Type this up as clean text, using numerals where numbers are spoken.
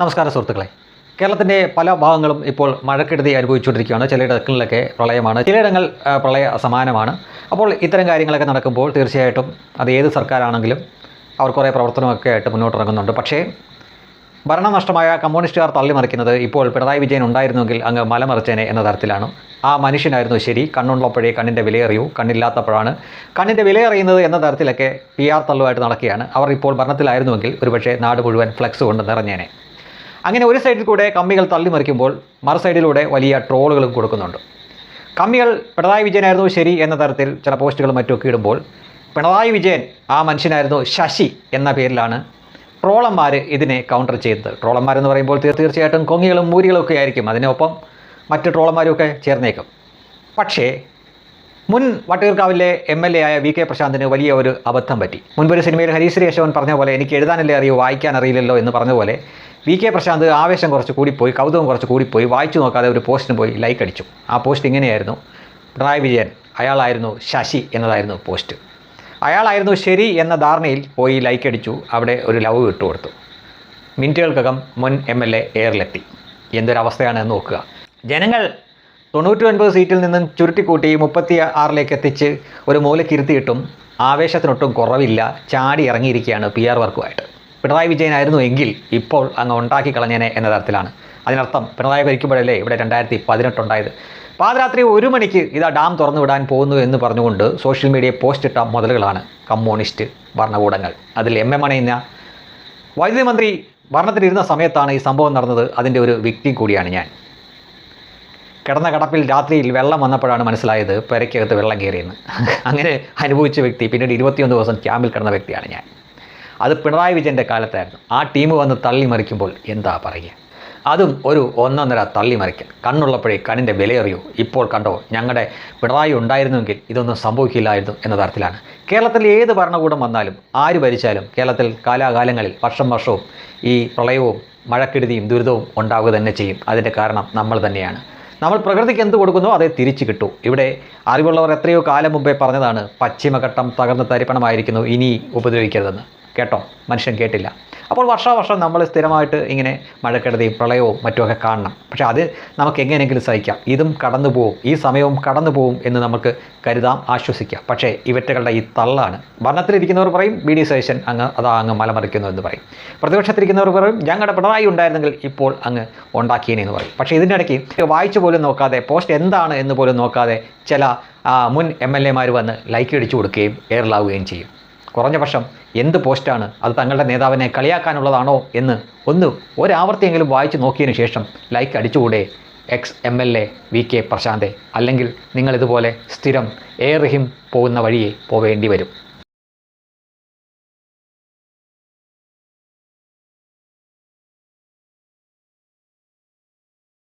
നമസ്കാരം സുഹൃത്തുക്കളെ. കേരളത്തിൻ്റെ പല ഭാഗങ്ങളും ഇപ്പോൾ മഴക്കെടുതി അനുഭവിച്ചുകൊണ്ടിരിക്കുകയാണ്. ചിലയിടങ്ങളിലൊക്കെ പ്രളയമാണ്, ചിലയിടങ്ങൾ പ്രളയ സമാനമാണ്. അപ്പോൾ ഇത്തരം കാര്യങ്ങളൊക്കെ നടക്കുമ്പോൾ തീർച്ചയായിട്ടും അത് ഏത് സർക്കാരാണെങ്കിലും അവർ കുറേ പ്രവർത്തനമൊക്കെ ആയിട്ട് മുന്നോട്ടിറങ്ങുന്നുണ്ട്. പക്ഷേ ഭരണം നഷ്ടമായ കമ്മ്യൂണിസ്റ്റുകാർ തള്ളിമറിക്കുന്നത് ഇപ്പോൾ പിണറായി വിജയൻ ഉണ്ടായിരുന്നുവെങ്കിൽ അങ്ങ് മലമറിച്ചേനെ എന്ന തരത്തിലാണ്. ആ മനുഷ്യനായിരുന്നു ശരി, കണ്ണുള്ളപ്പോഴേ കണ്ണിൻ്റെ വിലയറിയൂ, കണ്ണില്ലാത്തപ്പോഴാണ് കണ്ണിൻ്റെ വിലയറിയുന്നത് എന്ന തരത്തിലൊക്കെ PR തള്ളുമായിട്ട് നടക്കുകയാണ്. അവർ ഇപ്പോൾ ഭരണത്തിലായിരുന്നുവെങ്കിൽ ഒരുപക്ഷെ നാട് മുഴുവൻ ഫ്ലെക്സ് കൊണ്ട് നിറഞ്ഞേനെ. അങ്ങനെ ഒരു സൈഡിൽ കൂടെ കമ്മികൾ തള്ളിമറിക്കുമ്പോൾ മറു സൈഡിലൂടെ വലിയ ട്രോളുകളും കൊടുക്കുന്നുണ്ട്. കമ്മികൾ പിണറായി വിജയനായിരുന്നു ശരി എന്ന തരത്തിൽ ചില പോസ്റ്റുകളും മറ്റുമൊക്കെ ഇടുമ്പോൾ പിണറായി വിജയൻ ആ മനുഷ്യനായിരുന്നു ശശി എന്ന പേരിലാണ് ട്രോളന്മാർ ഇതിനെ കൗണ്ടർ ചെയ്തത്. ട്രോളന്മാരെന്ന് പറയുമ്പോൾ തീർച്ചയായിട്ടും കൊങ്ങികളും മൂരികളും ഒക്കെ ആയിരിക്കും, അതിനൊപ്പം മറ്റ് ട്രോളന്മാരും ഒക്കെ ചേർന്നേക്കും. പക്ഷേ മുൻ വട്ടിയൂർക്കാവിലെ MLA ആയ VK പ്രശാന്തിന് വലിയ ഒരു അബദ്ധം പറ്റി. മുൻപൊരു സിനിമയിൽ ഹരീശ്രീ യശോൻ പറഞ്ഞ പോലെ എനിക്ക് എഴുതാനല്ലേ അറിയൂ, വായിക്കാൻ അറിയില്ലല്ലോ എന്ന് പറഞ്ഞ പോലെ VK പ്രശാന്ത് ആവേശം കുറച്ച് കൂടിപ്പോയി, കൗതുകം കുറച്ച് കൂടിപ്പോയി, വായിച്ചു നോക്കാതെ ഒരു പോസ്റ്റിന് പോയി ലൈക്ക് അടിച്ചു. ആ പോസ്റ്റ് ഇങ്ങനെയായിരുന്നു: പിണറായി വിജയൻ അയാളായിരുന്നു ശശി എന്നതായിരുന്നു പോസ്റ്റ്. അയാളായിരുന്നു ശരി എന്ന ധാരണയിൽ പോയി ലൈക്ക് അടിച്ചു, അവിടെ ഒരു ലവ് ഇട്ടുകൊടുത്തു. മിനിറ്റുകൾക്കകം മുൻ MLA എയറിലെത്തി. എന്തൊരവസ്ഥയാണ് എന്ന് നോക്കുക. ജനങ്ങൾ 99 സീറ്റിൽ നിന്നും ചുരുട്ടിക്കൂട്ടി 36 എത്തിച്ച് ഒരു മൂലക്കിരുത്തിയിട്ടും ആവേശത്തിനൊട്ടും കുറവില്ല, ചാടി ഇറങ്ങിയിരിക്കുകയാണ് PR വർക്കുമായിട്ട്. പിണറായി വിജയനായിരുന്നു എങ്കിൽ ഇപ്പോൾ അങ്ങ് ഉണ്ടാക്കി കളഞ്ഞേനെ എന്ന തരത്തിലാണ്. അതിനർത്ഥം പിണറായി ഭരിക്കുമ്പോഴല്ലേ ഇവിടെ 2018 ഉണ്ടായത്. പാതിരാത്രി 1 മണിക്ക് ഇതാ ഡാം തുറന്നു വിടാൻ പോകുന്നു എന്ന് പറഞ്ഞുകൊണ്ട് സോഷ്യൽ മീഡിയ പോസ്റ്റ് ഇട്ട മുതലുകളാണ് കമ്മ്യൂണിസ്റ്റ് ഭരണകൂടങ്ങൾ. അതിൽ MM അണയുന്ന വൈദ്യുതി മന്ത്രി ഭരണത്തിലിരുന്ന സമയത്താണ് ഈ സംഭവം നടന്നത്. അതിൻ്റെ ഒരു വ്യക്തി കൂടിയാണ് ഞാൻ. കിടന്ന കിടപ്പിൽ രാത്രിയിൽ വെള്ളം വന്നപ്പോഴാണ് മനസ്സിലായത് പെരയ്ക്കകത്ത് വെള്ളം കയറിയെന്ന്. അങ്ങനെ അനുഭവിച്ച വ്യക്തി, പിന്നീട് 21 ദിവസം ക്യാമ്പിൽ കിടന്ന വ്യക്തിയാണ് ഞാൻ. അത് പിണറായി വിജയൻ്റെ കാലത്തായിരുന്നു. ആ ടീം വന്ന് തള്ളിമറിക്കുമ്പോൾ എന്താ പറയുക, അതും ഒരു ഒന്നൊന്നര തള്ളിമറിക്കൽ. കണ്ണുള്ളപ്പോഴേ കണ്ണിൻ്റെ വിലയറിയൂ, ഇപ്പോൾ കണ്ടോ ഞങ്ങളുടെ പിണറായി ഉണ്ടായിരുന്നുവെങ്കിൽ ഇതൊന്നും സംഭവിക്കില്ലായിരുന്നു എന്ന തരത്തിലാണ്. കേരളത്തിൽ ഏത് ഭരണകൂടം വന്നാലും ആര് ഭരിച്ചാലും കേരളത്തിൽ കാലാകാലങ്ങളിൽ വർഷവും ഈ പ്രളയവും മഴക്കെടുതിയും ദുരിതവും ഉണ്ടാവുക തന്നെ ചെയ്യും. അതിൻ്റെ കാരണം നമ്മൾ തന്നെയാണ്. നമ്മൾ പ്രകൃതിക്ക് എന്ത് കൊടുക്കുന്നോ അതേ തിരിച്ചു കിട്ടൂ. ഇവിടെ അറിവുള്ളവർ എത്രയോ കാലം മുമ്പേ പറഞ്ഞതാണ്, പശ്ചിമഘട്ടം തകർന്ന് തരിപ്പണമായിരിക്കുന്നു, ഇനി ഉപദ്രവിക്കരുതെന്ന്. കേട്ടോ? മനുഷ്യൻ കേട്ടില്ല. അപ്പോൾ വർഷം നമ്മൾ സ്ഥിരമായിട്ട് ഇങ്ങനെ മഴക്കെടുതിയും പ്രളയവും മറ്റുമൊക്കെ കാണണം. പക്ഷേ അത് നമുക്ക് എങ്ങനെയെങ്കിലും സഹിക്കാം. ഇതും കടന്നു പോവും, ഈ സമയവും കടന്നു പോവും എന്ന് നമുക്ക് കരുതാം, ആശ്വസിക്കാം. പക്ഷേ ഇവറ്റകളുടെ ഈ തള്ളാണ്. ഭരണത്തിലിരിക്കുന്നവർ പറയും BD സതീശൻ അങ്ങ് മലമറിക്കുന്നു എന്ന് പറയും. പ്രതിപക്ഷത്തിരിക്കുന്നവർ പറയും ഞങ്ങളുടെ പിണറായി ഉണ്ടായിരുന്നെങ്കിൽ ഇപ്പോൾ അങ്ങ് ഉണ്ടാക്കിയെന്ന് പറയും. പക്ഷേ ഇതിൻ്റെ ഇടയ്ക്ക് വായിച്ചു പോലും നോക്കാതെ, പോസ്റ്റ് എന്താണ് എന്ന് പോലും നോക്കാതെ ചില മുൻ MLA മാർ വന്ന് ലൈക്ക് അടിച്ചു കൊടുക്കുകയും എയറിലാവുകയും ചെയ്യും. കുറഞ്ഞ പക്ഷം എന്ത് പോസ്റ്റാണ് അത്, തങ്ങളുടെ നേതാവിനെ കളിയാക്കാനുള്ളതാണോ എന്ന് ഒരാവർത്തിയെങ്കിലും വായിച്ച് നോക്കിയതിന് ശേഷം ലൈക്ക് അടിച്ചുകൂടെ MLA VK പ്രശാന്തെ? അല്ലെങ്കിൽ നിങ്ങളിതുപോലെ സ്ഥിരം റഹീം പോകുന്ന വഴിയേ പോവേണ്ടി വരും.